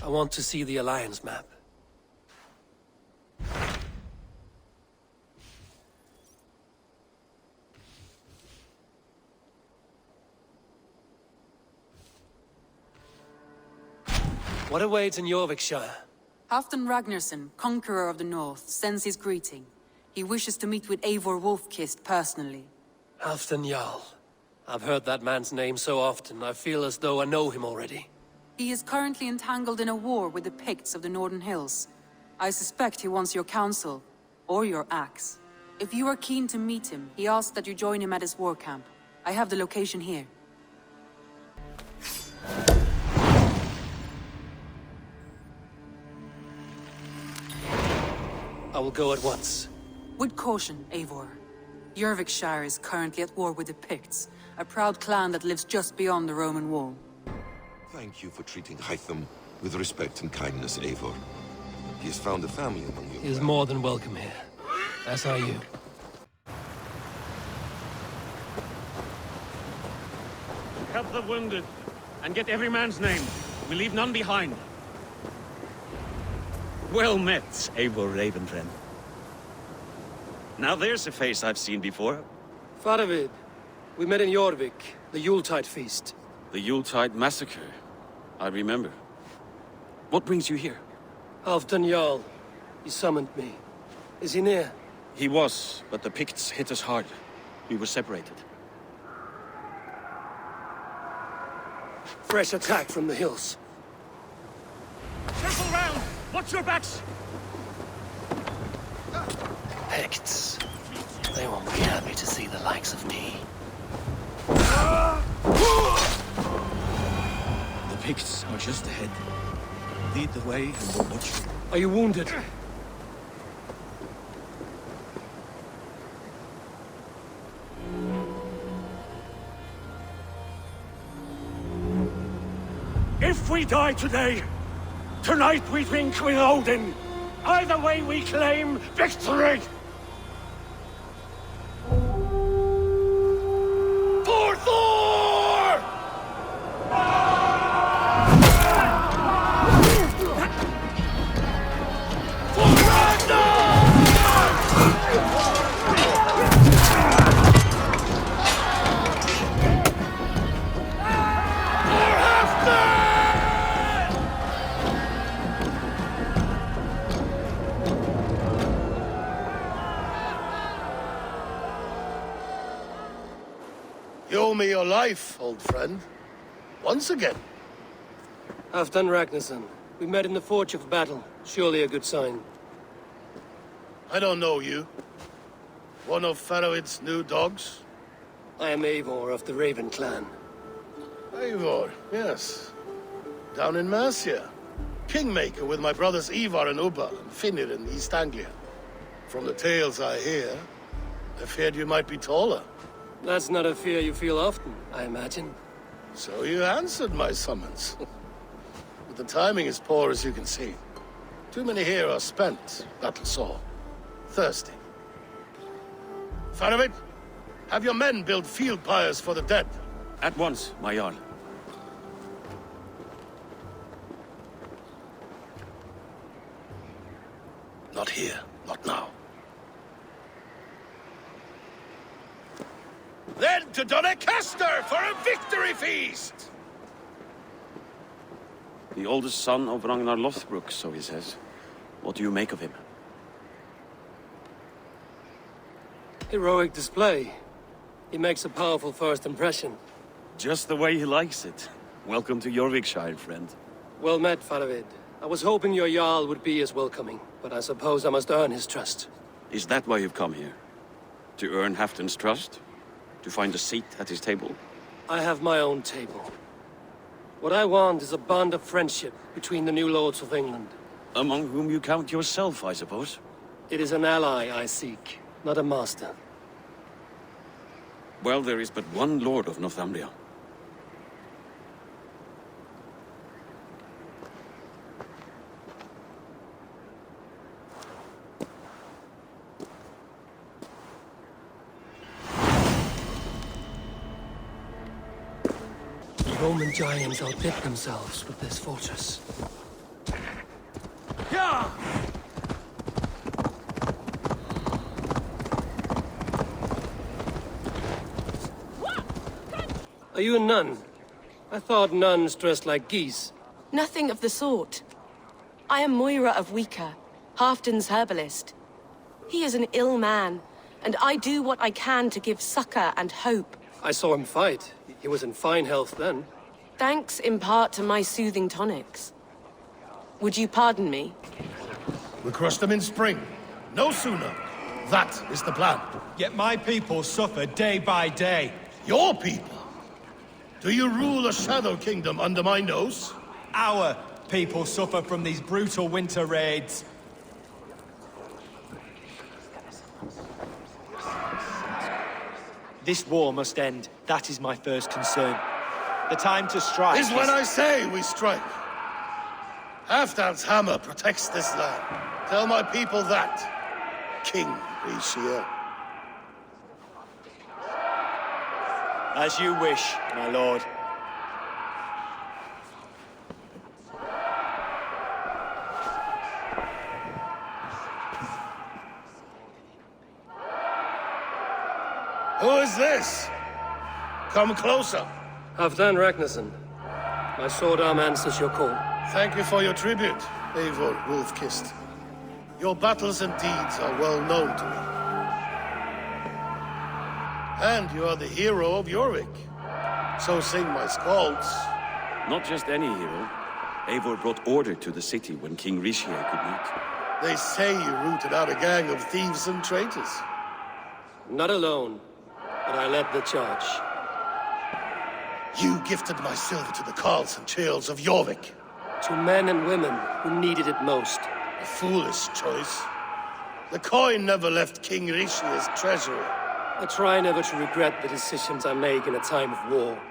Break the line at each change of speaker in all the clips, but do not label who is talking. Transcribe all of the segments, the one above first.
I want to see the Alliance map. What awaits in Eurvicscire?
Halfdan Ragnarsson, conqueror of the north, sends his greeting. He wishes to meet with Eivor Wolf-Kissed personally.
Halfdan Jarl. I've heard that man's name so often, I feel as though I know him already.
He is currently entangled in a war with the Picts of the Northern Hills. I suspect he wants your counsel, or your axe. If you are keen to meet him, he asks that you join him at his war camp. I have the location here.
I will go at once.
With caution, Eivor. Eurvicscire is currently at war with the Picts, a proud clan that lives just beyond the Roman wall.
Thank you for treating Hytham with respect and kindness, Eivor. He has found a family among you.
He is more than welcome here. As are you.
Help the wounded, and get every man's name. We leave none behind.
Well met, Eivor Ravenfriend. Now there's a face I've seen before.
Faravid, we met in Jorvik, the Yuletide feast.
The Yuletide massacre. I remember. What brings you here?
Halfdan Jarl. He summoned me. Is he near?
He was, but the Picts hit us hard. We were separated.
Fresh attack from the hills.
Circle round! Watch your backs!
Picts. They won't be happy to see the likes of me.
The Picts are just ahead. Lead the way and we'll watch.
Are you wounded?
If we die today, tonight we drink with Odin. Either way we claim victory! For Thor! For Ragnar! For Halfdan!
You owe me your life, old friend. Once again.
Halfdan Ragnarsson. We met in the Forge of Battle. Surely a good sign.
I don't know you. One of Faroid's new dogs?
I am Eivor of the Raven clan.
Eivor, yes. Down in Mercia. Kingmaker with my brothers Eivor and Ubba and Finnir in East Anglia. From the tales I hear, I feared you might be taller.
That's not a fear you feel often, I imagine.
So you answered my summons. But the timing is poor, as you can see. Too many here are spent, battle-sore, thirsty. Faroid, have your men build field pyres for the dead.
At once, my Jarl.
Not here, not now. Then to Doncaster for a victory feast!
The oldest son of Ragnar Lothbrok, so he says. What do you make of him?
Heroic display. He makes a powerful first impression.
Just the way he likes it. Welcome to Eurvicscire, friend.
Well met, Faravid. I was hoping your Jarl would be as welcoming, but I suppose I must earn his trust.
Is that why you've come here? To earn Halfdan's trust? To find a seat at his table?
I have my own table. What I want is a bond of friendship between the new lords of England.
Among whom you count yourself, I suppose?
It is an ally I seek, not a master.
Well, there is but one lord of Northumbria.
The Roman giants outdid themselves with this fortress. Are you a nun? I thought nuns dressed like geese.
Nothing of the sort. I am Moira of Wika, Halfdan's herbalist. He is an ill man, and I do what I can to give succor and hope.
I saw him fight. He was in fine health then.
Thanks in part to my soothing tonics. Would you pardon me?
We crush them in spring. No sooner. That is the plan.
Yet my people suffer day by day.
Your people? Do you rule a shadow kingdom under my nose?
Our people suffer from these brutal winter raids. This war must end. That is my first concern. The time to strike
is when I say we strike. Halfdan's hammer protects this land. Tell my people that, King Ricsige.
As you wish, my lord.
Who is this? Come closer.
Halfdan Ragnarsson. My sword arm answers your call.
Thank you for your tribute, Eivor Wolf-Kissed. Your battles and deeds are well known to me. And you are the hero of Eurvic. So sing my skalds.
Not just any hero. Eivor brought order to the city when King Ricsige could not.
They say you rooted out a gang of thieves and traitors.
Not alone, but I led the charge.
You gifted my silver to the carls and churls of Eurvic.
To men and women who needed it most.
A foolish choice. The coin never left King Ricshige's treasury.
I try never to regret the decisions I make in a time of war.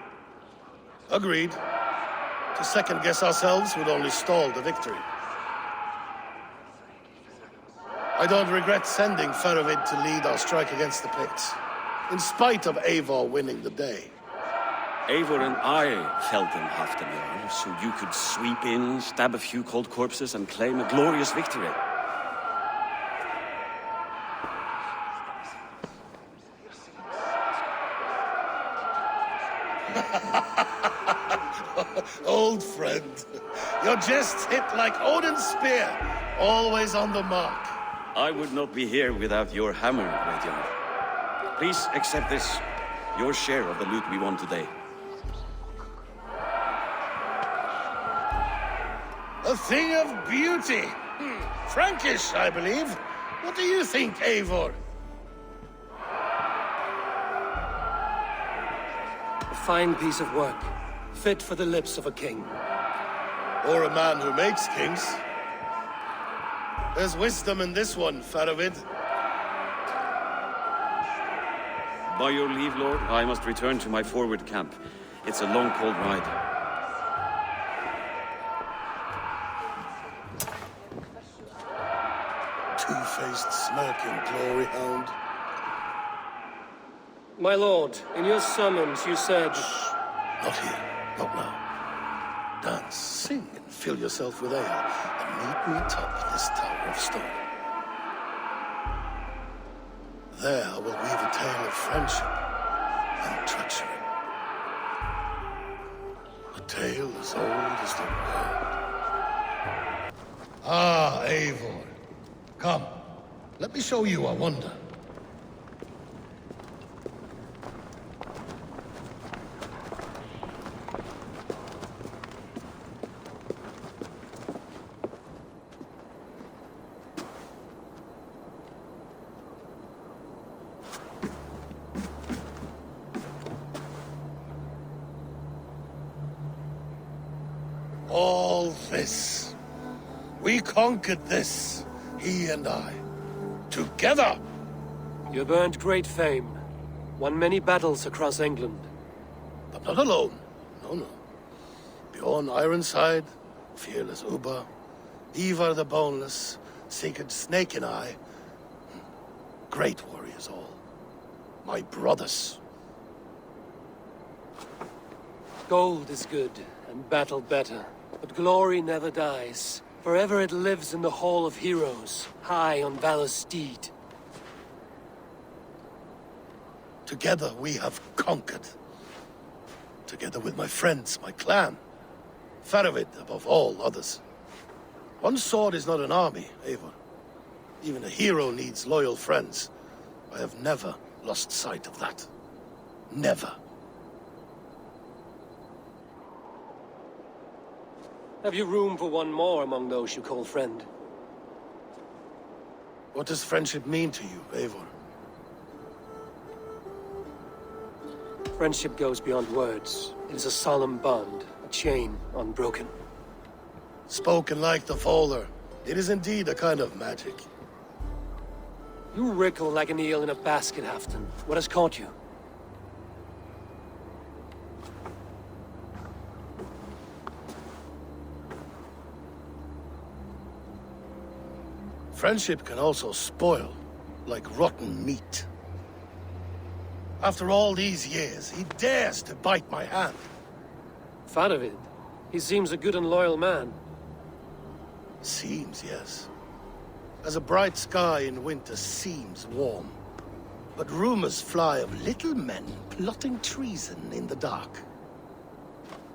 Agreed. To second-guess ourselves would only stall the victory. I don't regret sending Feravid to lead our strike against the Picts, in spite of Eivor winning the day.
Eivor and I felled them, Halfdan, so you could sweep in, stab a few cold corpses, and claim a glorious victory.
Old friend, your jests hit like Odin's spear, always on the mark.
I would not be here without your hammer, Ragnar. Please accept this, your share of the loot we won today.
A thing of beauty. Frankish, I believe. What do you think, Eivor?
A fine piece of work, fit for the lips of a king.
Or a man who makes kings. There's wisdom in this one, Feravid.
By your leave, Lord, I must return to my forward camp. It's a long, cold ride.
Two-faced, smirking glory hound.
My lord, in your summons you said...
Not here, not now. Dance, sing, and fill yourself with ale, and meet me atop this tower of stone. There I will weave a tale of friendship and treachery. A tale as old as the world. Ah, Eivor. Come, let me show you a wonder. All this. We conquered this, he and I. Together!
You have earned great fame, won many battles across England.
But not alone. No. Bjorn Ironside, fearless Uber, Eivor the Boneless, Sigurd Snake and I. Great warriors all. My brothers.
Gold is good, and battle better. But glory never dies. Forever it lives in the Hall of Heroes, high on valor's steed.
Together we have conquered. together with my friends, my clan. Faravid above all others. One sword is not an army, Eivor. Even a hero needs loyal friends. I have never lost sight of that. Never.
Have you room for one more among those you call friend?
What does friendship mean to you, Eivor?
Friendship goes beyond words. It is a solemn bond, a chain unbroken.
Spoken like the Fowler, it is indeed a kind of magic.
You wriggle like an eel in a basket, Halfdan. What has caught you?
Friendship can also spoil, like rotten meat. After all these years, he dares to bite my hand.
Faravid? He seems a good and loyal man.
Seems, yes. As a bright sky in winter seems warm. But rumors fly of little men plotting treason in the dark.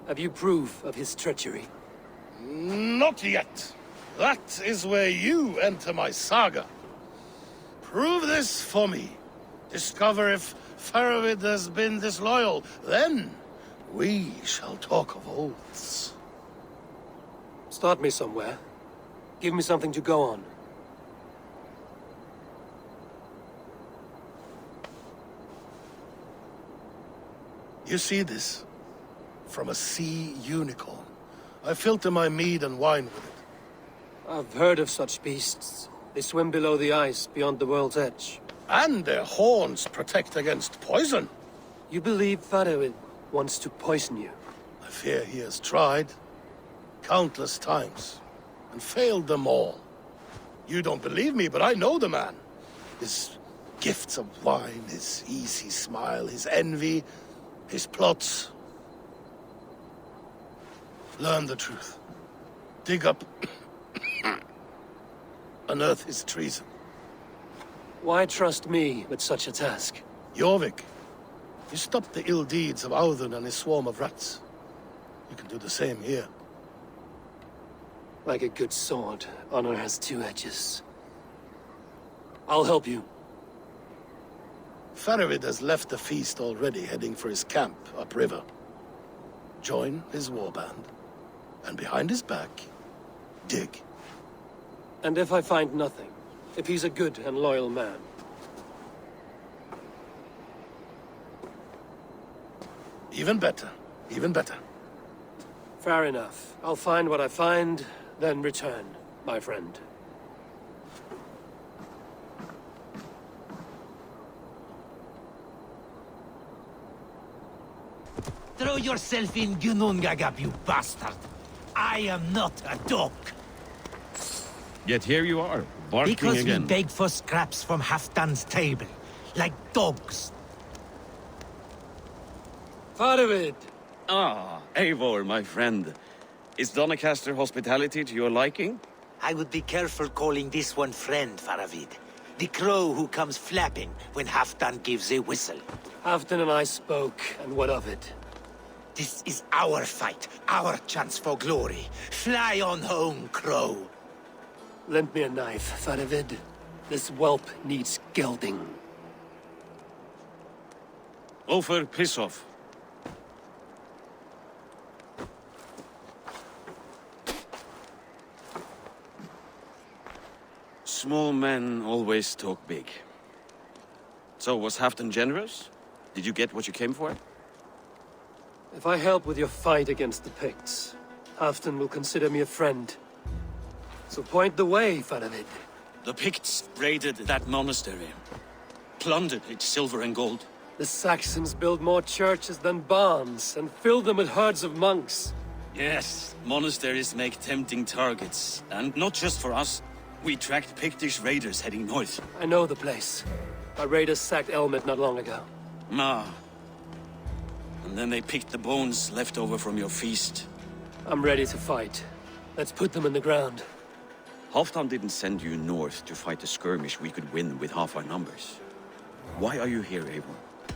Have you proof of his treachery?
Not yet. That is where you enter my saga. Prove this for me. Discover if Faravid has been disloyal. Then we shall talk of oaths.
Start me somewhere. Give me something to go on.
You see this? From a sea unicorn. I filter my mead and wine with it.
I've heard of such beasts. They swim below the ice, beyond the world's edge.
And their horns protect against poison.
You believe Faravid wants to poison you?
I fear he has tried. Countless times. And failed them all. You don't believe me, but I know the man. His gifts of wine, his easy smile, his envy, his plots. Learn the truth. Dig up... unearth his treason.
Why trust me with such a task?
Jorvik, you stopped the ill deeds of Audun and his swarm of rats. You can do the same here.
Like a good sword, honor has two edges. I'll help you.
Faravid has left the feast already, heading for his camp upriver. Join his warband, and behind his back, dig.
And if I find nothing? If he's a good and loyal man?
Even better. Even better.
Fair enough. I'll find what I find, then return, my friend.
Throw yourself in Gunungagap, you bastard! I am not a dog!
Yet here you are, barking
Because
again.
we beg for scraps from Halfdan's table, like dogs.
Faravid!
Ah, Eivor, my friend. Is Doncaster hospitality to your liking?
I would be careful calling this one friend, Faravid. The crow who comes flapping when Halfdan gives a whistle.
Halfdan and I spoke, and what of it?
This is our fight, our chance for glory. Fly on home, crow.
Lend me a knife, Faravid. This whelp needs gelding.
Ofer, piss off. Small men always talk big. So, was Halfdan generous? Did you get what you came for?
If I help with your fight against the Picts, Halfdan will consider me a friend. So point the way, Faravid.
The Picts raided that monastery. Plundered its silver and gold.
The Saxons build more churches than barns, and fill them with herds of monks.
Yes, monasteries make tempting targets. And not just for us. We tracked Pictish raiders heading north.
I know the place. Our raiders sacked Elmet not long ago.
And then they picked the bones left over from your feast.
I'm ready to fight. Let's put them in the ground.
Halfdan didn't send you north to fight a skirmish we could win with half our numbers. Why are you here, Eivor?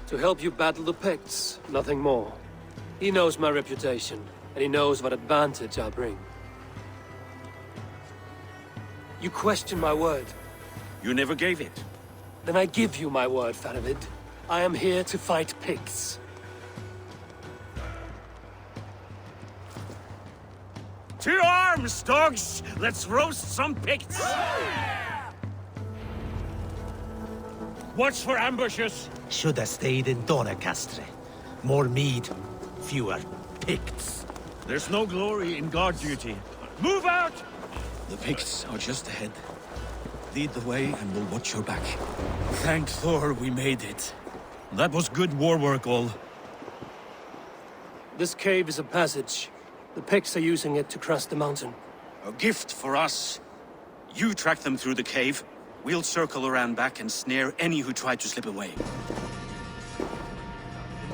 To help you battle the Picts, nothing more. He knows my reputation, and he knows what advantage I'll bring. You question my word.
You never gave it.
Then I give you my word, Faravid. I am here to fight Picts.
To arms, dogs! Let's roast some Picts! Watch for ambushes!
Should have stayed in Doncaster. More mead, fewer Picts.
There's no glory in guard duty. Move out!
The Picts are just ahead. Lead the way and we'll watch your back. Thank Thor we made it. That was good war work, all.
This cave is a passage. The Picts are using it to cross the mountain.
A gift for us. You track them through the cave. We'll circle around back and snare any who try to slip away.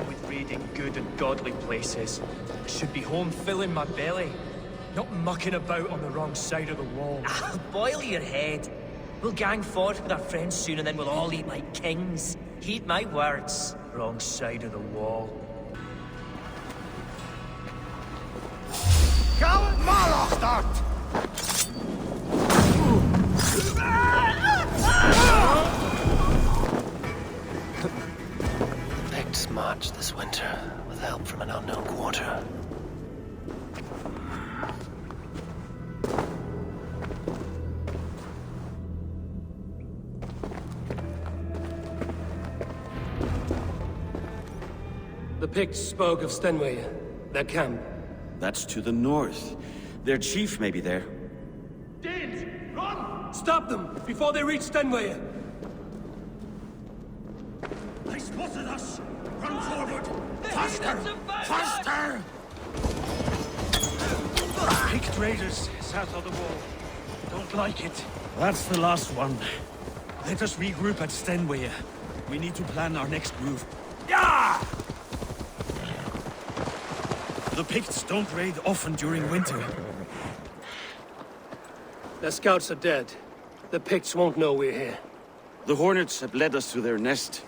With raiding good and godly places, I should be home filling my belly, not mucking about on the wrong side of the wall.
Boil your head. We'll gang forth with our friends soon and then we'll all eat like kings. Heed my words.
Wrong side of the wall.
Coward Malach dort!
The Picts march this winter with help from an unknown quarter. The Picts spoke of Stenway, their camp.
That's to the north. Their chief may be there.
Danes, run! Stop them before they reach Stenway.
They spotted us! Run forward! Faster! Faster!
Picked raiders south of the wall. Don't like it.
That's the last one. Let us regroup at Stenway. We need to plan our next move.
Yeah!
The Picts don't raid often during winter.
Their scouts are dead. The Picts won't know we're here.
The Hornets have led us to their nest.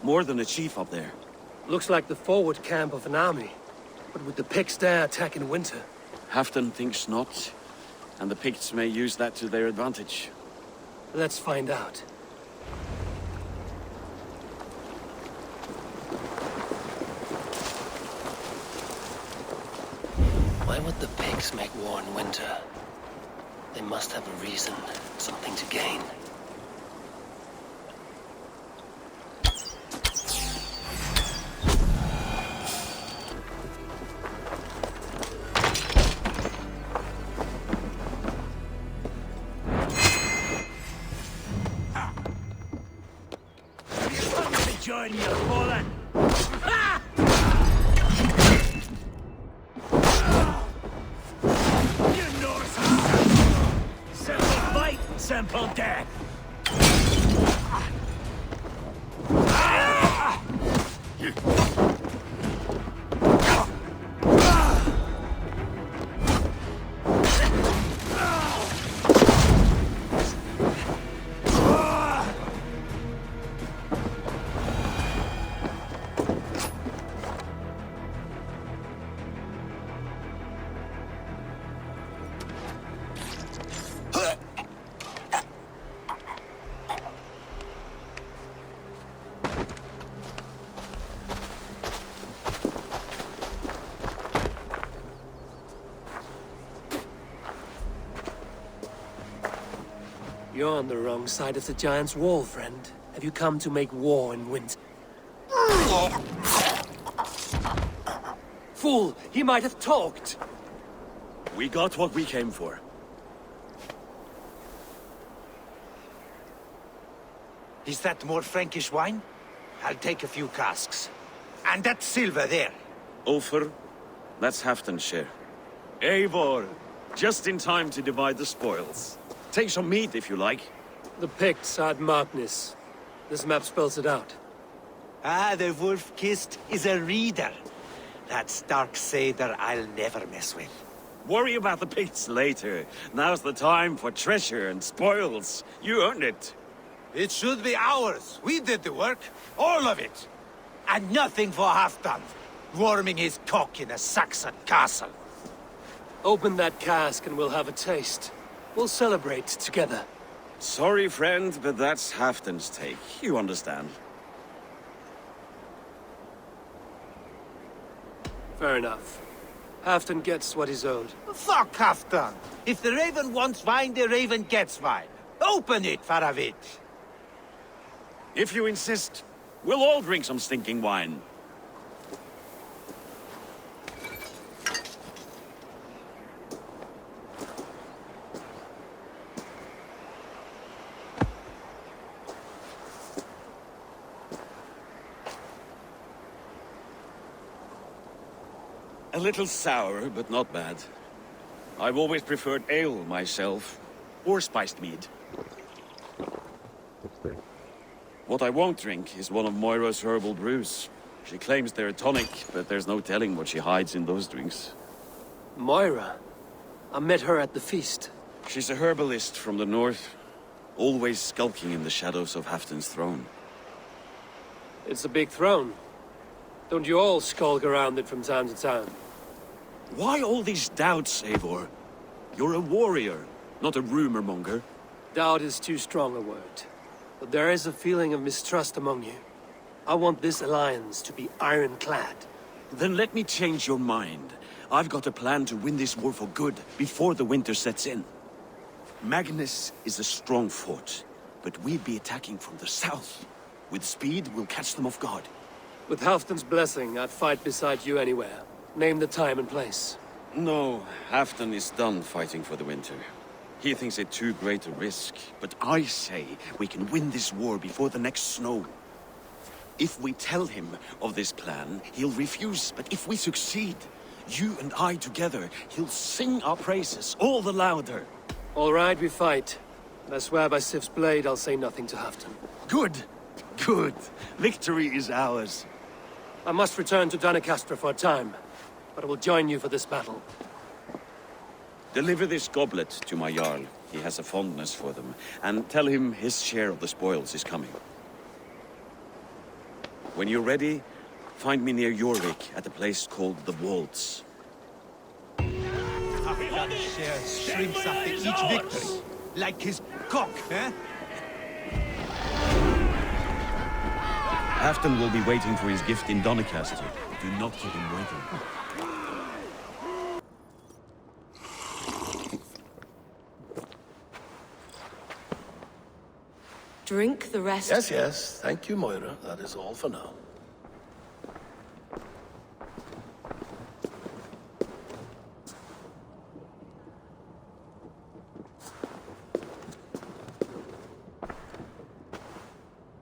More than a chief up there.
Looks like the forward camp of an army. But would the Picts dare attack in winter?
Halfdan thinks not. And the Picts may use that to their advantage.
Let's find out. Why would the Picts make war in winter? They must have a reason, something to gain.
Join you, fallen! You Norse! Simple fight, simple death!
You're on the wrong side of the Giant's wall, friend. Have you come to make war in winter? Fool! He might have talked!
We got what we came for.
Is that more Frankish wine? I'll take a few casks. And that silver there.
Ofer, that's Halfdan's share. Eivor, just in time to divide the spoils. Take some meat if you like.
The Picts are at Magnus. This map spells it out.
Ah, the wolf-kissed is a reader. That stark satyr I'll never mess with.
Worry about the Picts later. Now's the time for treasure and spoils. You earned it.
It should be ours. We did the work. All of it. And nothing for Halfdan. warming his cock in a Saxon castle.
Open that cask and we'll have a taste. We'll celebrate together.
Sorry, friend, but that's Halfdan's take. You understand.
Fair enough. Halfdan gets what he's owed.
Fuck Halfdan! If the raven wants wine, the raven gets wine. Open it, Faravid!
If you insist, we'll all drink some stinking wine. A little sour, but not bad. I've always preferred ale myself, or spiced mead. What I won't drink is one of Moira's herbal brews. She claims they're a tonic, but there's no telling what she hides in those drinks.
Moira? I met her at the feast.
She's a herbalist from the north, always skulking in the shadows of Halfdan's throne.
It's a big throne. Don't you all skulk around it from time to time?
Why all these doubts, Eivor? You're a warrior, not a rumor monger.
Doubt is too strong a word. But there is a feeling of mistrust among you. I want this alliance to be ironclad.
Then let me change your mind. I've got a plan to win this war for good, before the winter sets in. Magnus is a strong fort, but we'd be attacking from the south. With speed, we'll catch them off guard.
With Halfdan's blessing, I'd fight beside you anywhere. Name the time and place.
No, Halfdan is done fighting for the winter. He thinks it too great a risk, but I say we can win this war before the next snow. If we tell him of this plan, he'll refuse, but if we succeed, you and I together, he'll sing our praises all the louder.
All right, we fight. I swear by Sif's blade, I'll say nothing to Halfdan.
Good. Good. Victory is ours.
I must return to Doncaster for a time, but I will join you for this battle.
Deliver this goblet to my Jarl. He has a fondness for them. And tell him his share of the spoils is coming. When you're ready, find me near Eurvic at a place called the Waltz.
Halfdan shares shrinks after each victory. Like his cock, eh?
Halfdan will be waiting for his gift in Doncaster. Do not keep him waiting.
Drink the rest.
Yes, yes. Thank you, Moira. That is all for now.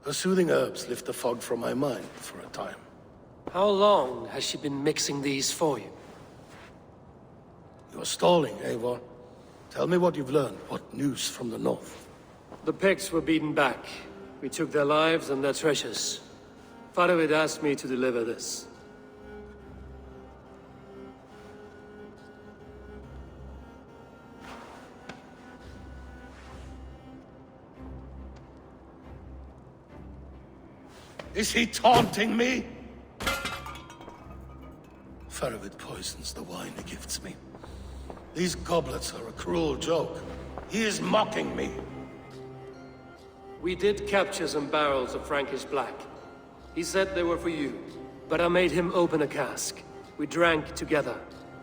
Her soothing herbs lift the fog from my mind for a time.
How long has she been mixing these for you?
You're stalling, Eivor. Tell me what you've learned. What news from the north?
The Picts were beaten back. We took their lives and their treasures. Faravid asked me to deliver this.
Is he taunting me? Faravid poisons the wine he gifts me. These goblets are a cruel joke. He is mocking me.
We did capture some barrels of Frankish black. He said they were for you, but I made him open a cask. We drank together.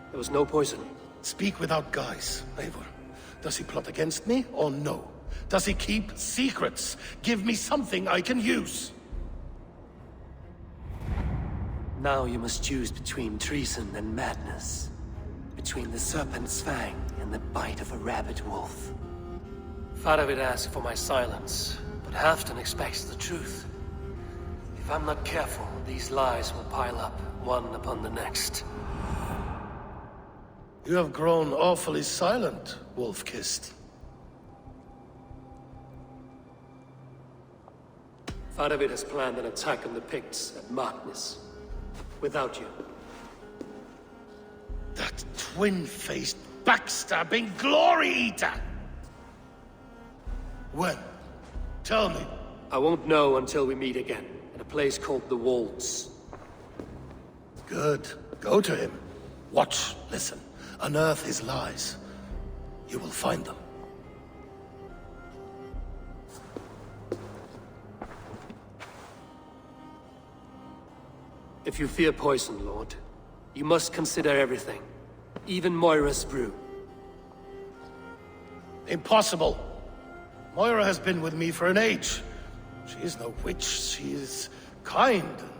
There was no poison.
Speak without guise, Eivor. Does he plot against me, or no? Does he keep secrets? Give me something I can use.
Now you must choose between treason and madness. Between the serpent's fang and the bite of a rabid wolf. Faravid asked for my silence, but Halfdan expects the truth. If I'm not careful, these lies will pile up, one upon the next.
You have grown awfully silent, wolf-kissed.
Faravid has planned an attack on the Picts at Magnus. Without you.
That twin-faced, backstabbing glory-eater! When? Tell me.
I won't know until we meet again, at a place called the Waltz.
Good. Go to him. Watch, listen. Unearth his lies. You will find them.
If you fear poison, Lord, you must consider everything. Even Moira's brew.
Impossible. Moira has been with me for an age. She is no witch. She is kind and...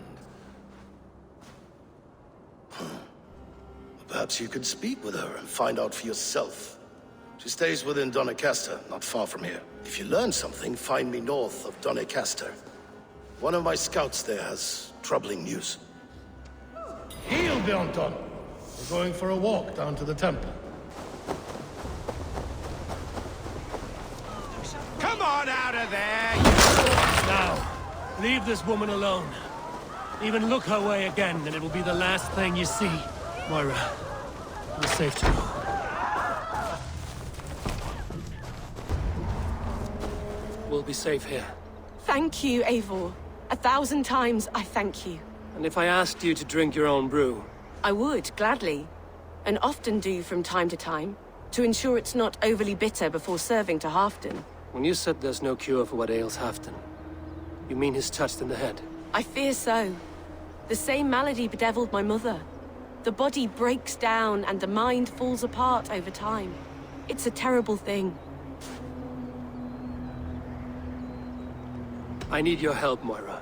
Perhaps you could speak with her and find out for yourself. She stays within Doncaster, not far from here. If you learn something, find me north of Doncaster. One of my scouts there has troubling news. Heel, Bjornton! We're going for a walk down to the temple.
Come on out of there,
Now, leave this woman alone. Even look her way again, and it will be the last thing you see. Moira, we're safe to go. We'll be safe here.
Thank you, Eivor. 1,000 times I thank you.
And if I asked you to drink your own brew?
I would, gladly. And often do from time to time, to ensure it's not overly bitter before serving to Halfdan.
When you said there's no cure for what ails Halfdan, you mean he's touched in the head?
I fear so. The same malady bedeviled my mother. The body breaks down and the mind falls apart over time. It's a terrible thing.
I need your help, Moira.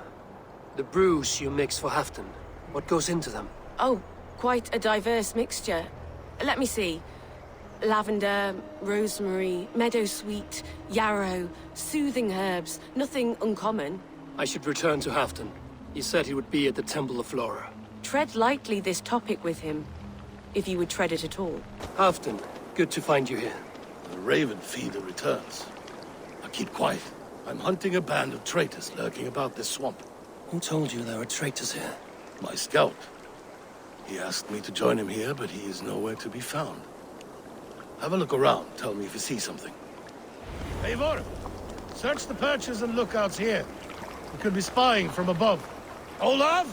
The brews you mix for Halfdan, what goes into them?
Oh, quite a diverse mixture. Let me see. Lavender, rosemary, meadowsweet, yarrow, soothing herbs, nothing uncommon.
I should return to Halfdan. He said he would be at the Temple of Flora.
Tread lightly this topic with him, if you would tread it at all.
Halfdan, good to find you here.
The Raven Feeder returns. Now keep quiet. I'm hunting a band of traitors lurking about this swamp.
Who told you there were traitors here?
My scout. He asked me to join him here, but he is nowhere to be found. Have a look around. Tell me if you see something. Eivor! Search the perches and lookouts here. We could be spying from above. Olav!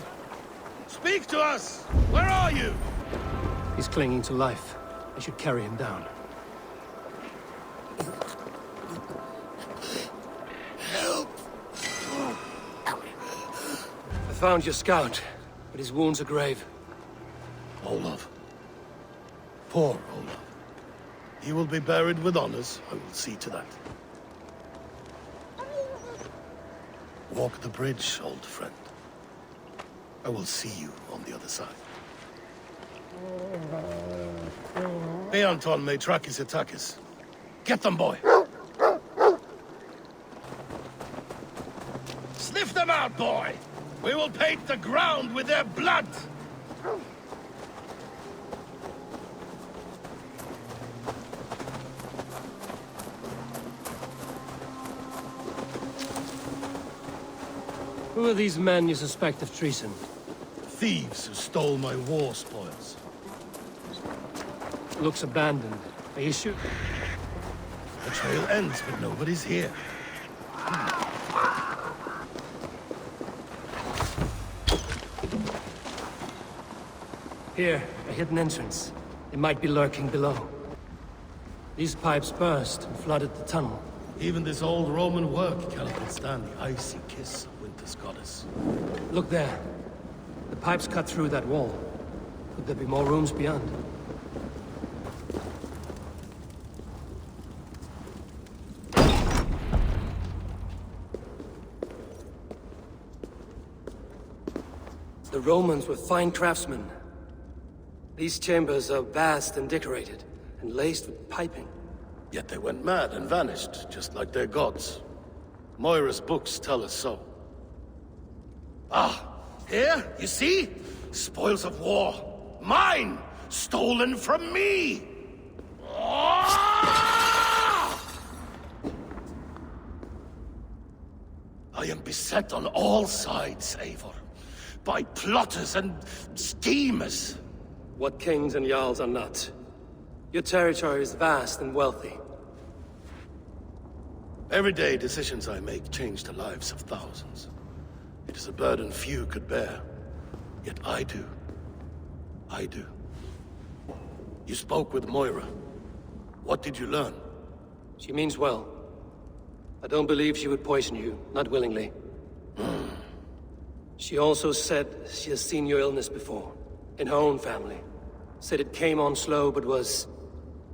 Speak to us! Where are you?
He's clinging to life. I should carry him down.
Help!
I found your scout, but his wounds are grave.
Olav. Poor Olav. He will be buried with honors. I will see to that. Walk the bridge, old friend. I will see you on the other side. Beanton may track his attackers. Get them, boy! Sniff them out, boy! We will paint the ground with their blood!
Who are these men you suspect of treason?
Thieves who stole my war spoils.
Looks abandoned. Are you sure?
The trail ends, but nobody's here.
Here, a hidden entrance. They might be lurking below. These pipes burst and flooded the tunnel.
Even this old Roman work cannot withstand the icy kiss of winter's goddess.
Look there. The pipes cut through that wall. Could there be more rooms beyond? The Romans were fine craftsmen. These chambers are vast and decorated, and laced with piping.
Yet they went mad and vanished, just like their gods. Moira's books tell us so. Ah, here, you see? Spoils of war. Mine! Stolen from me! Ah! I am beset on all sides, Eivor. By plotters and schemers.
What kings and jarls are not. Your territory is vast and wealthy.
Everyday decisions I make change the lives of thousands. It is a burden few could bear, yet I do. I do. You spoke with Moira. What did you learn?
She means well. I don't believe she would poison you, not willingly. She also said she has seen your illness before, in her own family. Said it came on slow, but was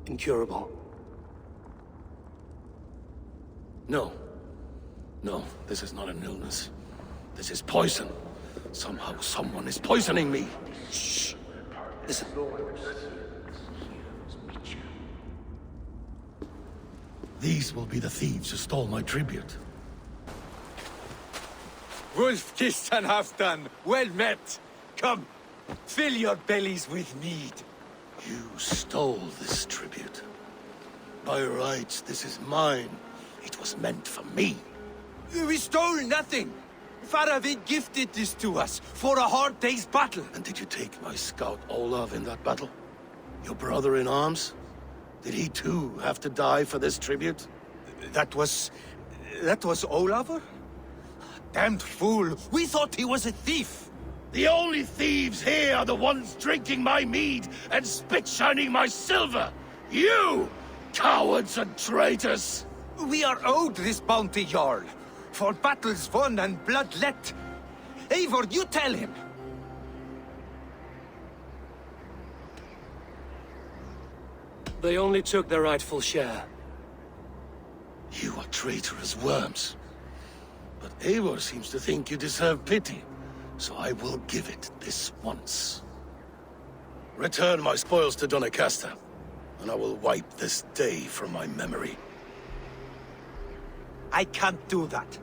incurable.
No. No, this is not an illness. This is poison. Somehow, someone is poisoning me. Shh.
Listen.
These will be the thieves who stole my tribute.
Wolf-kissed and Halfdan, well met. Come, fill your bellies with mead.
You stole this tribute. By rights, this is mine. It was meant for me.
We stole nothing. Faravid gifted this to us for a hard day's battle.
And did you take my scout Olav in that battle? Your brother in arms? Did he too have to die for this tribute?
That was Olafur? Damned fool! We thought he was a thief!
The only thieves here are the ones drinking my mead and spit-shining my silver! You! Cowards and traitors!
We are owed this bounty, Jarl, for battles won and blood let. Eivor, you tell him!
They only took their rightful share.
You are traitorous worms. But Eivor seems to think you deserve pity, so I will give it this once. Return my spoils to Doncaster, and I will wipe this day from my memory.
I can't do that.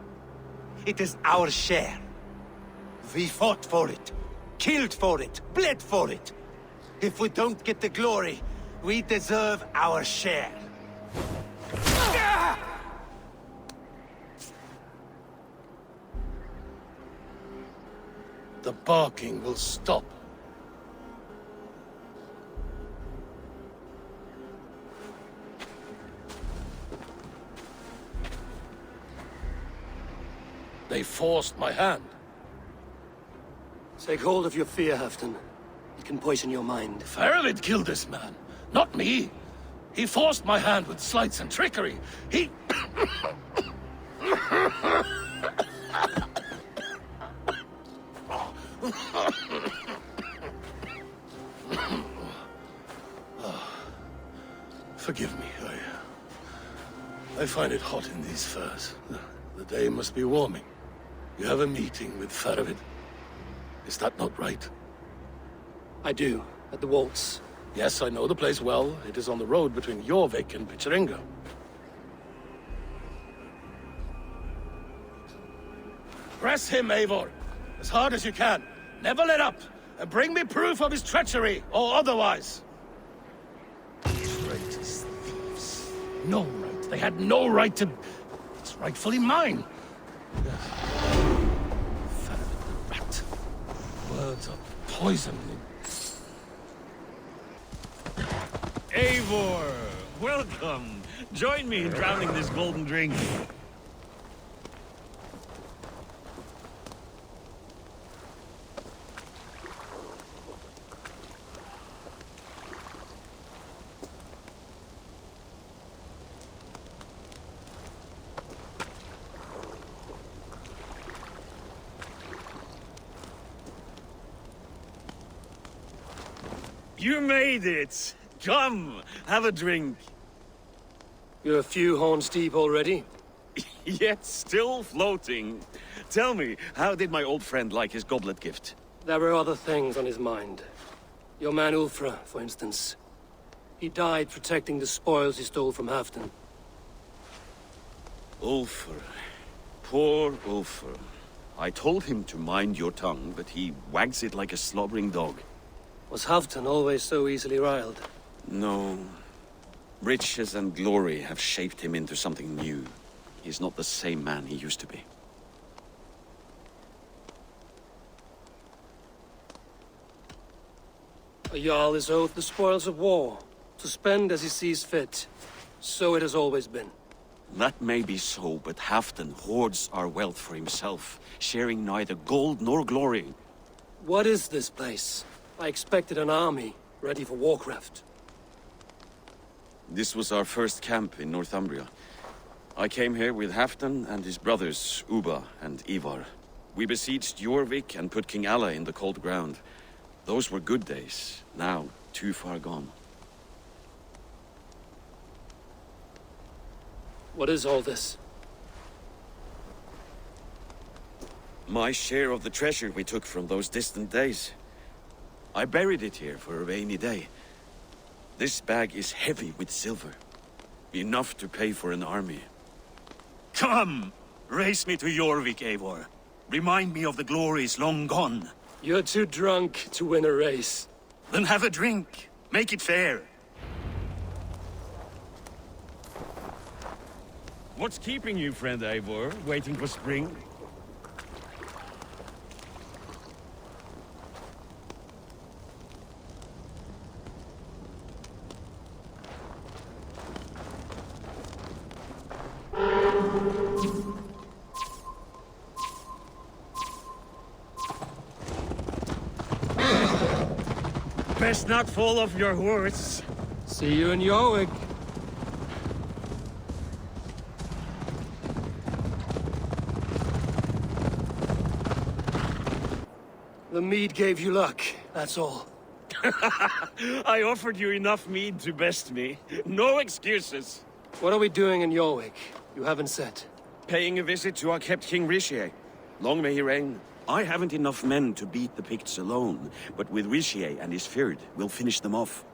It is our share. We fought for it, killed for it, bled for it. If we don't get the glory, we deserve our share.
The barking will stop. They forced my hand.
Take hold of your fear, Halfdan. It can poison your mind.
Faravid killed this man, not me. He forced my hand with sleights and trickery. He... Forgive me, I find it hot in these furs. The day must be warming. You have a meeting with Faravid. Is that not right?
I do, at the waltz.
Yes, I know the place well. It is on the road between Jorvik and Picts. Press him, Eivor, as hard as you can. Never let up, and bring me proof of his treachery, or otherwise. Traitors, thieves. No right. They had no right to... It's rightfully mine. Faravid the rat. Words are poison.
Eivor, welcome. Join me in drowning this golden drink. You made it! Come, have a drink.
You're a few horns deep already.
Yet still floating. Tell me, how did my old friend like his goblet gift?
There were other things on his mind. Your man Ulfra, for instance. He died protecting the spoils he stole from Halfdan.
Ulfr. Poor Ulfr. I told him to mind your tongue, but he wags it like a slobbering dog.
Was Halfdan always so easily riled?
No. Riches and glory have shaped him into something new. He's not the same man he used to be.
A Jarl is owed the spoils of war, to spend as he sees fit. So it has always been.
That may be so, but Halfdan hoards our wealth for himself, sharing neither gold nor glory.
What is this place? I expected an army, ready for warcraft.
This was our first camp in Northumbria. I came here with Halfdan and his brothers, Ubba and Eivor. We besieged Jorvik and put King Alla in the cold ground. Those were good days, now too far gone.
What is all this?
My share of the treasure we took from those distant days. I buried it here for a rainy day. This bag is heavy with silver. Enough to pay for an army.
Come! Race me to Jorvik, Eivor. Remind me of the glories long gone.
You're too drunk to win a race.
Then have a drink. Make it fair.
What's keeping you, friend Eivor? Waiting for spring?
Best not fall off your horse.
See you in Jorvik. The mead gave you luck, that's all.
I offered you enough mead to best me. No excuses.
What are we doing in Jorvik? You haven't said.
Paying a visit to our kept King Ricsige. Long may he reign. I haven't enough men to beat the Picts alone, but with Ricsige and his Fyrd, we'll finish them off.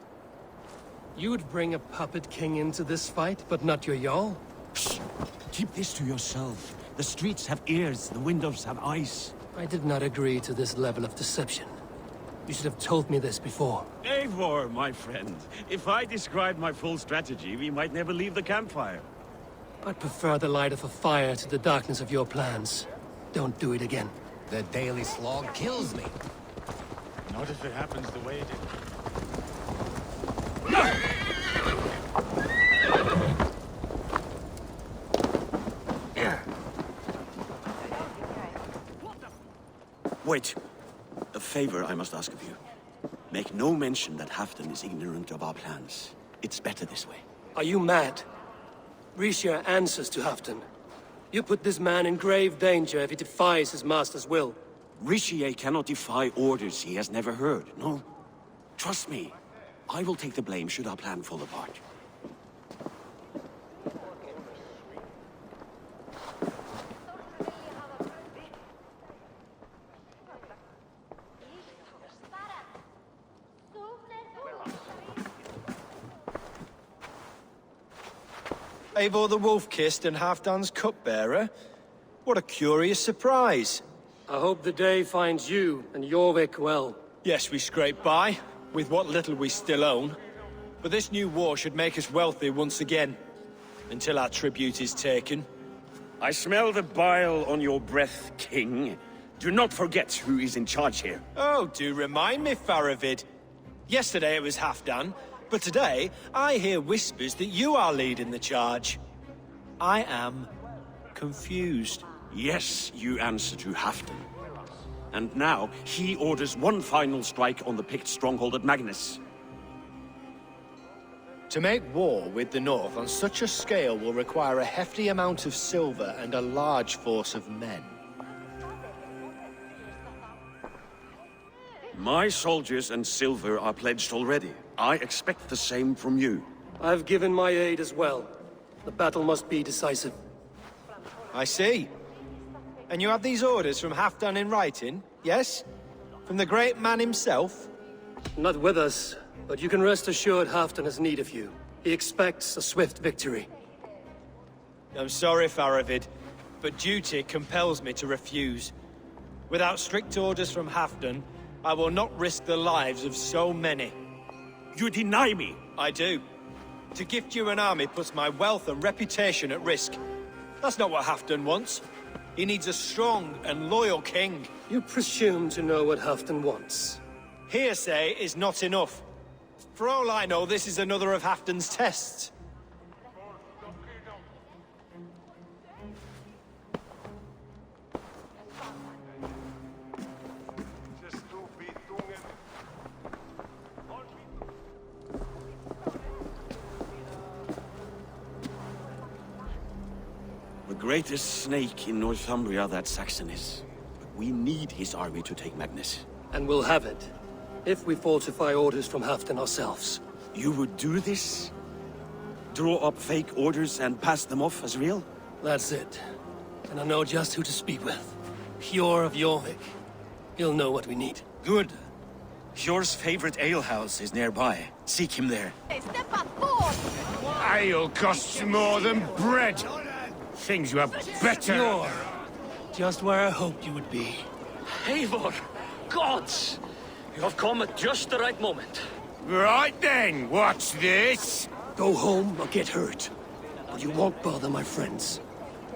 You would bring a puppet king into this fight, but not your Jarl?
Shh. Keep this to yourself. The streets have ears, the windows have eyes.
I did not agree to this level of deception. You should have told me this before.
Eivor, my friend. If I described my full strategy, we might never leave the campfire.
I'd prefer the light of a fire to the darkness of your plans. Don't do it again.
The daily slog kills me.
Not if it happens the way it did.
Wait. A favor I must ask of you. Make no mention that Halfdan is ignorant of our plans. It's better this way.
Are you mad? Ricsige answers to Halfdan. You put this man in grave danger if he defies his master's will.
Ricsige cannot defy orders he has never heard, no? Trust me. I will take the blame should our plan fall apart.
Eivor the Wolf-Kissed and Halfdan's cupbearer? What a curious surprise.
I hope the day finds you and Jorvik well.
Yes, we scrape by, with what little we still own. But this new war should make us wealthy once again. Until our tribute is taken.
I smell the bile on your breath, King. Do not forget who is in charge here.
Oh, do remind me, Faravid. Yesterday it was Halfdan, but today I hear whispers that you are leading the charge. I am confused.
Yes, you answer to Halfdan. And now, he orders one final strike on the Pict stronghold at Magnus.
To make war with the North on such a scale will require a hefty amount of silver and a large force of men.
My soldiers and silver are pledged already. I expect the same from you.
I've given my aid as well. The battle must be decisive.
I see. And you have these orders from Halfdan in writing, yes? From the great man himself?
Not with us, but you can rest assured Halfdan has need of you. He expects a swift victory.
I'm sorry, Faravid, but duty compels me to refuse. Without strict orders from Halfdan, I will not risk the lives of so many.
You deny me!
I do. To gift you an army puts my wealth and reputation at risk. That's not what Halfdan wants. He needs a strong and loyal king.
You presume to know what Halfdan wants.
Hearsay is not enough. For all I know, this is another of Halfdan's tests.
The greatest snake in Northumbria that Saxon is. But we need his army to take Magnus.
And we'll have it, if we falsify orders from Halfdan ourselves.
You would do this? Draw up fake orders and pass them off as real?
That's it. And I know just who to speak with. Hjor of Jorvik. He'll know what we need.
Good. Hjor's favorite alehouse is nearby. Seek him there.
Ale costs more than bread. Things were better.
Hjor. Just where I hoped you would be.
Eivor! Gods! You have come at just the right moment.
Right then, what's this?
Go home or get hurt. But you won't bother my friends.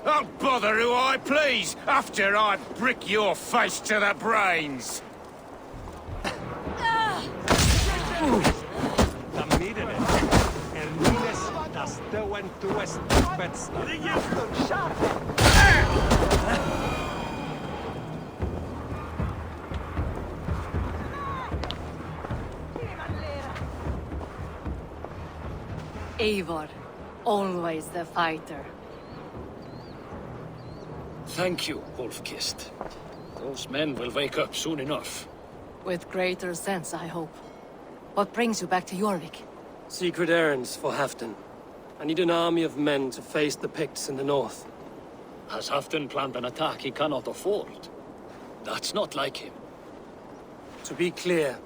I'll bother who I please, after I brick your face to the brains.
Eivor, always the fighter.
Thank you, Wolf-Kissed. Those men will wake up soon enough.
With greater sense, I hope. What brings you back to Jorvik?
Secret errands for Halfdan. I need an army of men to face the Picts in the north.
Has Halfdan planned an attack he cannot afford? That's not like him.
To be clear,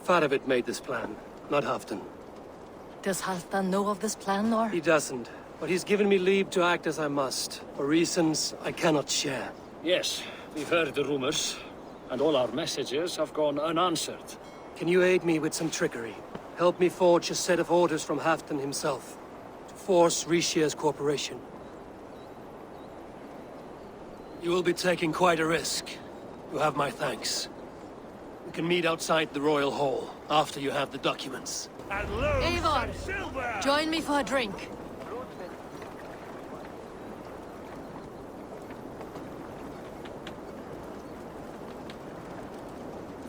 Faravid made this plan, not Halfdan.
Does Halfdan know of this plan, or?
He doesn't, but he's given me leave to act as I must, for reasons I cannot share.
Yes, we've heard the rumors, and all our messages have gone unanswered.
Can you aid me with some trickery? Help me forge a set of orders from Halfdan himself, to force Ricscire's corporation. You will be taking quite a risk. You have my thanks. We can meet outside the Royal Hall, after you have the documents.
Eivor, join me for a drink.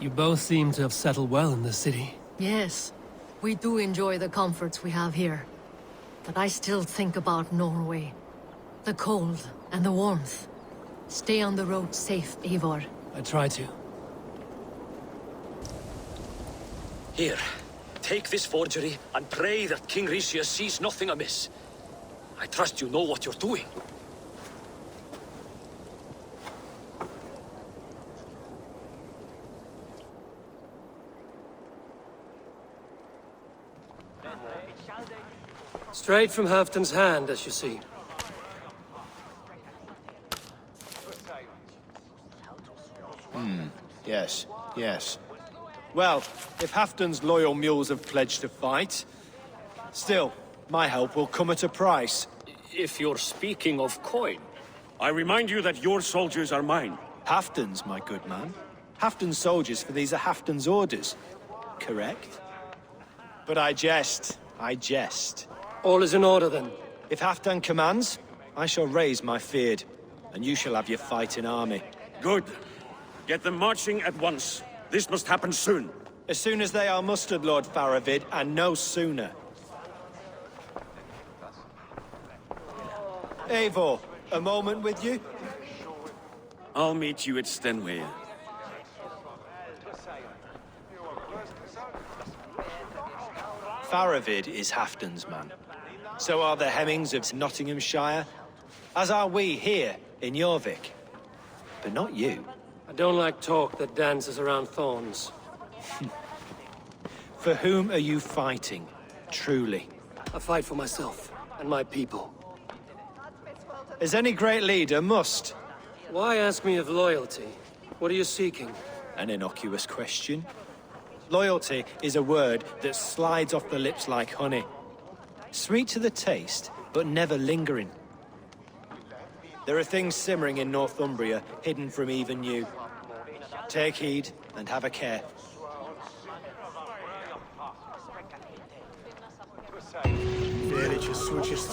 You both seem to have settled well in the city.
Yes, we do enjoy the comforts we have here. But I still think about Norway. The cold and the warmth. Stay on the road safe, Eivor.
I try to.
Here, take this forgery and pray that King Ricsige sees nothing amiss. I trust you know what you're doing.
Straight from Halfdan's hand, as you see.
Yes. Well, if Halfdan's loyal mules have pledged to fight, still, my help will come at a price.
If you're speaking of coin.
I remind you that your soldiers are mine.
Halfdan's, my good man. Halfdan's soldiers, for these are Halfdan's orders. Correct? But I jest.
All is in order, then.
If Halfdan commands, I shall raise my feared, and you shall have your fighting army.
Good. Get them marching at once. This must happen soon.
As soon as they are mustered, Lord Faravid, and no sooner. Eivor, a moment with you?
I'll meet you at Stenway.
Faravid is Halfdan's man. So are the Hemmings of Nottinghamshire, as are we here in Jorvik. But not you.
I don't like talk that dances around thorns.
For whom are you fighting, truly?
I fight for myself and my people.
As any great leader must.
Why ask me of loyalty? What are you seeking?
An innocuous question. Loyalty is a word that slides off the lips like honey. Sweet to the taste, but never lingering. There are things simmering in Northumbria, hidden from even you. Take heed, and have a care.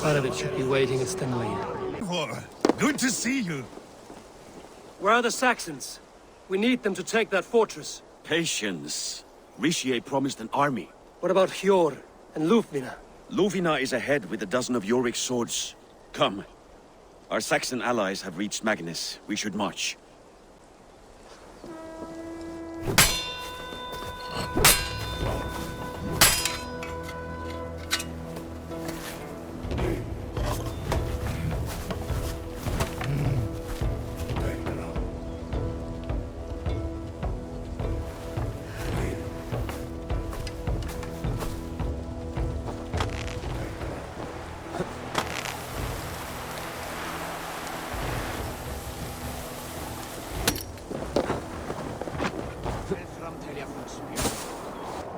Faravid should be waiting at Stenway.
Good to see you.
Where are the Saxons? We need them to take that fortress.
Patience. Ricsige promised an army.
What about Hjor and Lufvina?
Lufvina is ahead with a dozen of Jorvik's swords. Come. Our Saxon allies have reached Magnus. We should march.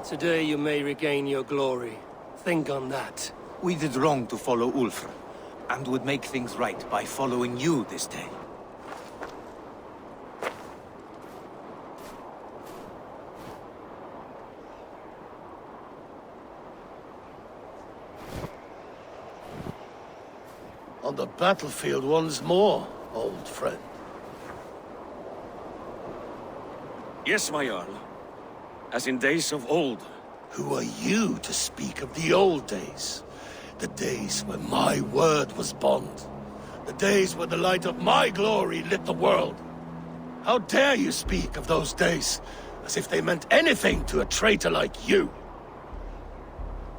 Today you may regain your glory. Think on that.
We did wrong to follow Ulfr, and would make things right by following you this day.
On the battlefield once more, old friend.
Yes, my Jarl. As in days of old.
Who are you to speak of the old days? The days when my word was bond. The days when the light of my glory lit the world. How dare you speak of those days as if they meant anything to a traitor like you?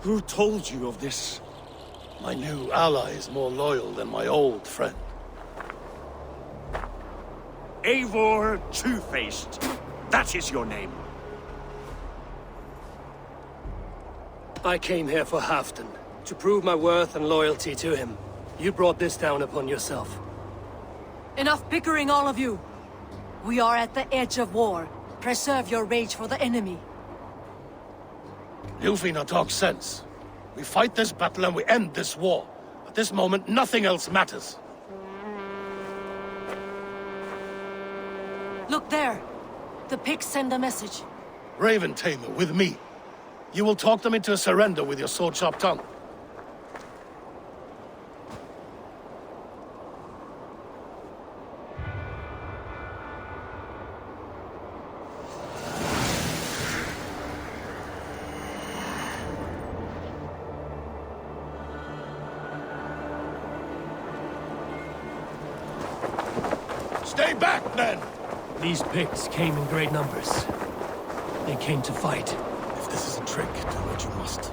Who told you of this?
My new ally is more loyal than my old friend.
Eivor Two-Faced. That is your name.
I came here for Halfdan, to prove my worth and loyalty to him. You brought this down upon yourself.
Enough bickering, all of you! We are at the edge of war. Preserve your rage for the enemy.
Lufina talks sense. We fight this battle and we end this war. At this moment, nothing else matters.
Look there! The Picts send a message.
Raven Tamer, with me. You will talk them into a surrender with your sword-sharp tongue. Stay back, men!
These Picts came in great numbers. They came to fight.
If this is a trick, do what you must.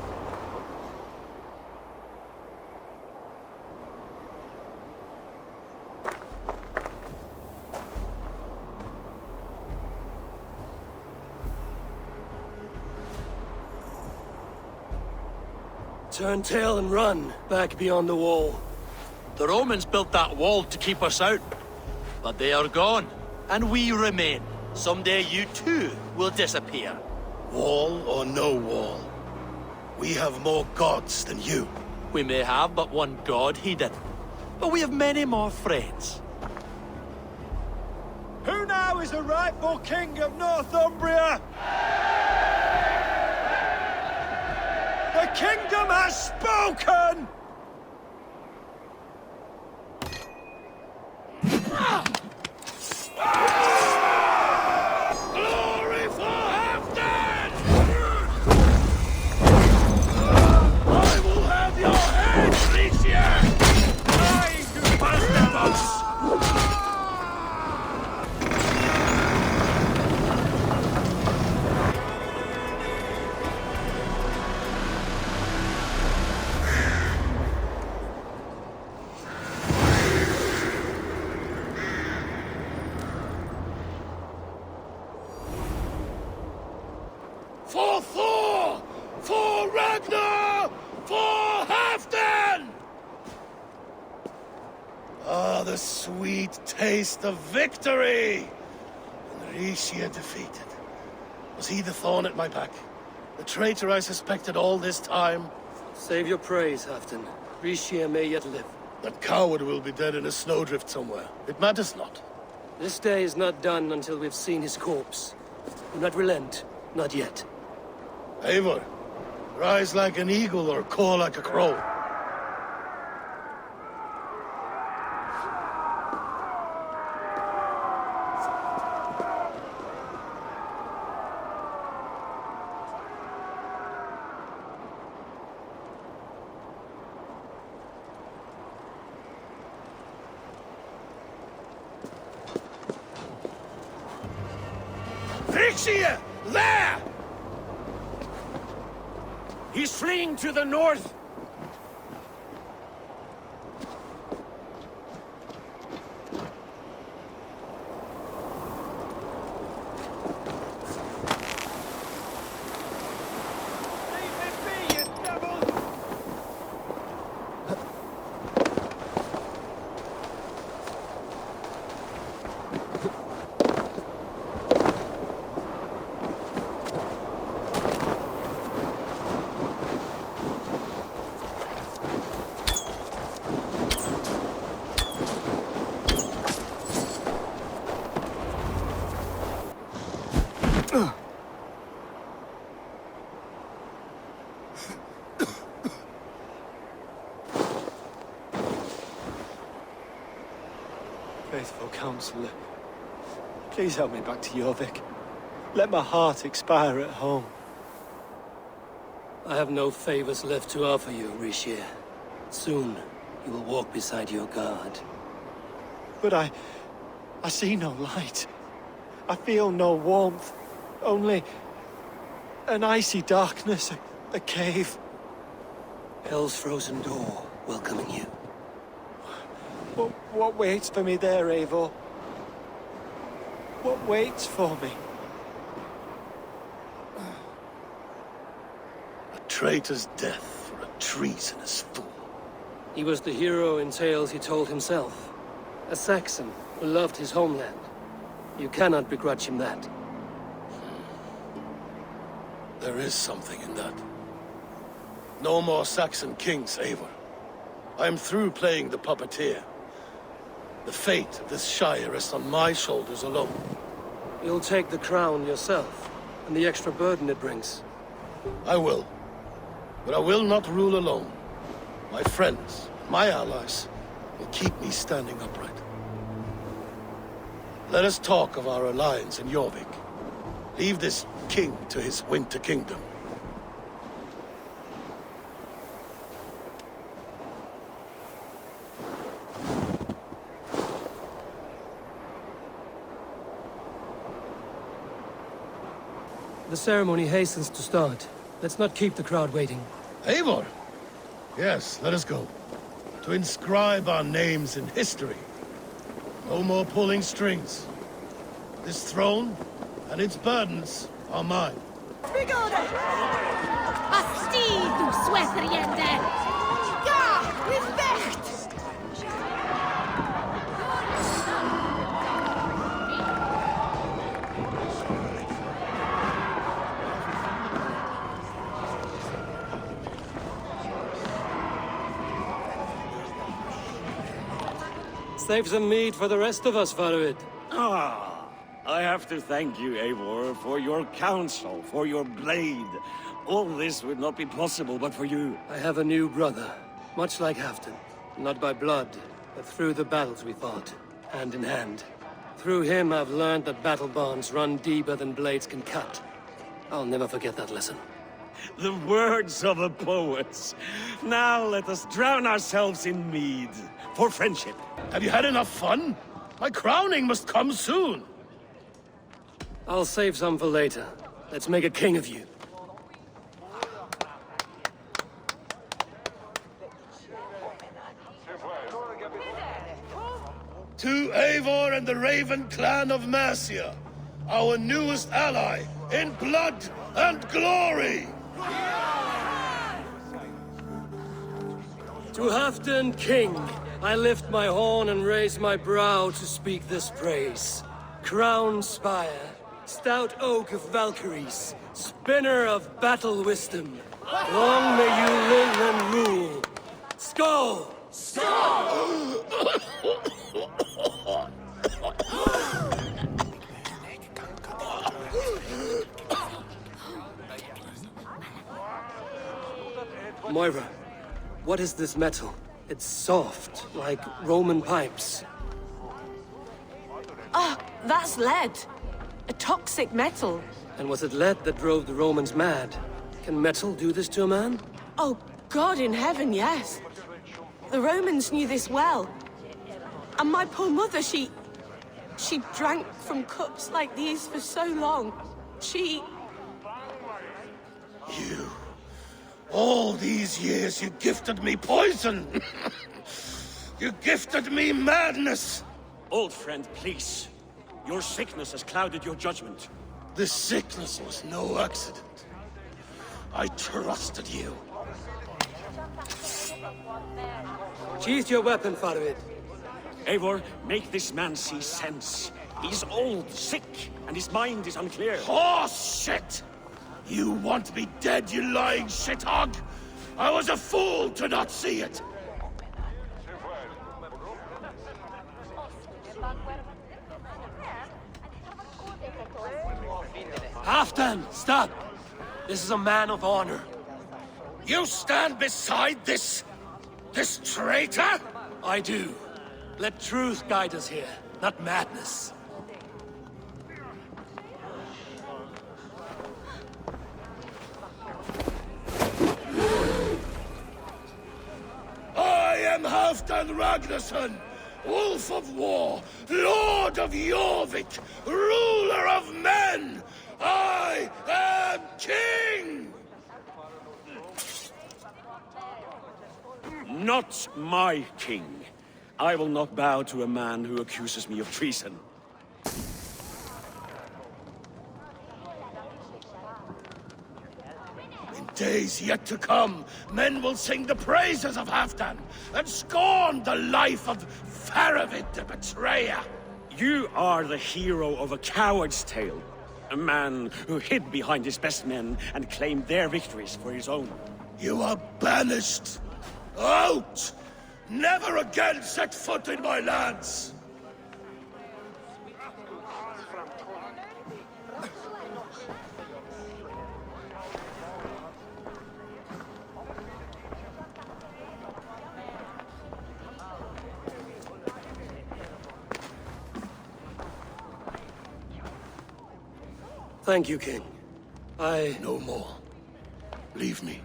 Turn tail and run, back beyond the wall.
The Romans built that wall to keep us out. But they are gone, and we remain. Someday you too will disappear.
Wall or no wall, we have more gods than you.
We may have but one god, he did. But we have many more friends.
Who now is the rightful king of Northumbria? The kingdom has spoken!
Glory for Halfdan! I will have your head, Ricsige!
I do pass
For Thor! For Ragnar! For Halfdan! Ah, the sweet taste of victory! And Ricsige defeated. Was he the thorn at my back? The traitor I suspected all this time?
Save your praise, Halfdan. Ricsige may yet live.
That coward will be dead in a snowdrift somewhere. It matters not.
This day is not done until we've seen his corpse. Do not relent. Not yet.
Eivor, rise like an eagle or caw like a crow.
Ricsige! There! He's fleeing to the north!
Faithful counselor, please help me back to Jorvik. Let my heart expire at home.
I have no favors left to offer you, Ricsige. Soon, you will walk beside your guard.
But I see no light. I feel no warmth. Only an icy darkness, a cave.
Hell's frozen door welcoming you.
What waits for me there, Eivor? What waits for me?
A traitor's death for a treasonous fool.
He was the hero in tales he told himself. A Saxon who loved his homeland. You cannot begrudge him that.
There is something in that. No more Saxon kings, Eivor. I am through playing the puppeteer. The fate of this shire rests on my shoulders alone.
You'll take the crown yourself, and the extra burden it brings.
I will. But I will not rule alone. My friends, my allies, will keep me standing upright. Let us talk of our alliance in Jorvik. Leave this king to his winter kingdom.
The ceremony hastens to start. Let's not keep the crowd waiting.
Eivor! Yes, let us go. To inscribe our names in history. No more pulling strings. This throne and its burdens are mine.
Asti, du Sweateriende! Ja, respect!
Save some meat for the rest of us, Faroid.
Ah, I have to thank you, Eivor, for your counsel, for your blade. All this would not be possible but for you.
I have a new brother, much like Halfdan. Not by blood, but through the battles we fought, hand in hand. Through him I've learned that battle bonds run deeper than blades can cut. I'll never forget that lesson.
The words of a poet. Now let us drown ourselves in mead, for friendship.
Have you had enough fun? My crowning must come soon.
I'll save some for later. Let's make a king of you.
To Eivor and the Raven clan of Mercia, our newest ally in blood and glory!
To Halfdan, king, I lift my horn and raise my brow to speak this praise. Crown spire, stout oak of Valkyries, spinner of battle wisdom. Long may you live and rule. Skål!
Skål!
Moira, what is this metal? It's soft, like Roman pipes.
Ah, that's lead. A toxic metal.
And was it lead that drove the Romans mad? Can metal do this to a man?
Oh, God in heaven, yes. The Romans knew this well. And my poor mother, she drank from cups like these for so long. She...
You. All these years you gifted me poison! You gifted me madness!
Old friend, please. Your sickness has clouded your judgment.
This sickness was no accident. I trusted you.
Sheath your weapon, Farovid.
Eivor, make this man see sense. He's old, sick, and his mind is unclear.
Horse shit! You want me dead, you lying shithog? I was a fool to not see it!
Halfdan, stop! This is a man of honor.
You stand beside this traitor?
I do. Let truth guide us here, not madness.
I am Halfdan Ragnarsson, Wolf of War, Lord of Eurvic, ruler of men! I am king!
Not my king. I will not bow to a man who accuses me of treason.
In days yet to come, men will sing the praises of Halfdan and scorn the life of Farovid the betrayer.
You are the hero of a coward's tale. A man who hid behind his best men and claimed their victories for his own.
You are banished. Out! Never again set foot in my lands!
Thank you, King.
No more. Leave me.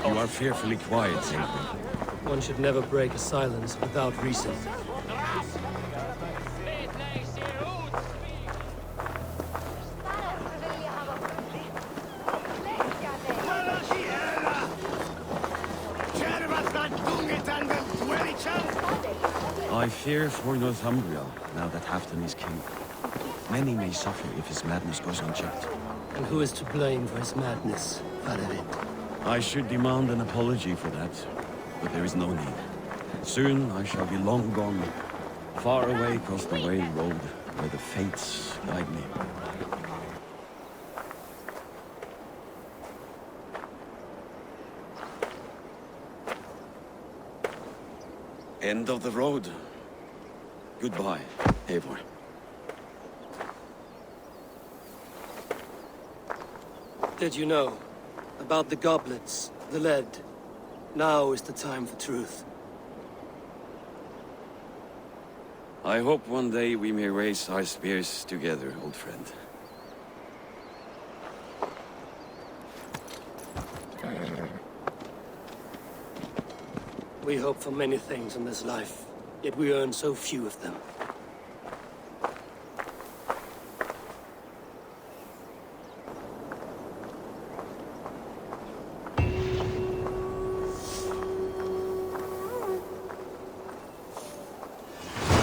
You are fearfully quiet, Eivor.
One should never break a silence without reason.
I fear for Northumbria, now that Halfdan is king. Many may suffer if his madness goes unchecked.
And who is to blame for his madness, Farovid?
I should demand an apology for that, but there is no need. Soon I shall be long gone, far away across the Whale Road, where the fates guide me. End of the road. Goodbye, Eivor.
Did you know? About the goblets, the lead. Now is the time for truth.
I hope one day we may raise our spears together, old friend.
We hope for many things in this life, yet we earn so few of them.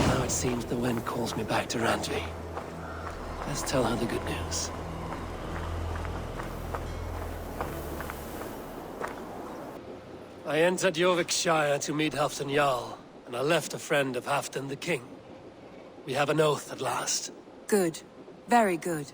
Now it seems the wind calls me back to Randvi. Let's tell her the good news. I entered Eurvicscire to meet Halfdan Jarl, and I left a friend of Halfdan the King. We have an oath at last.
Good. Very good.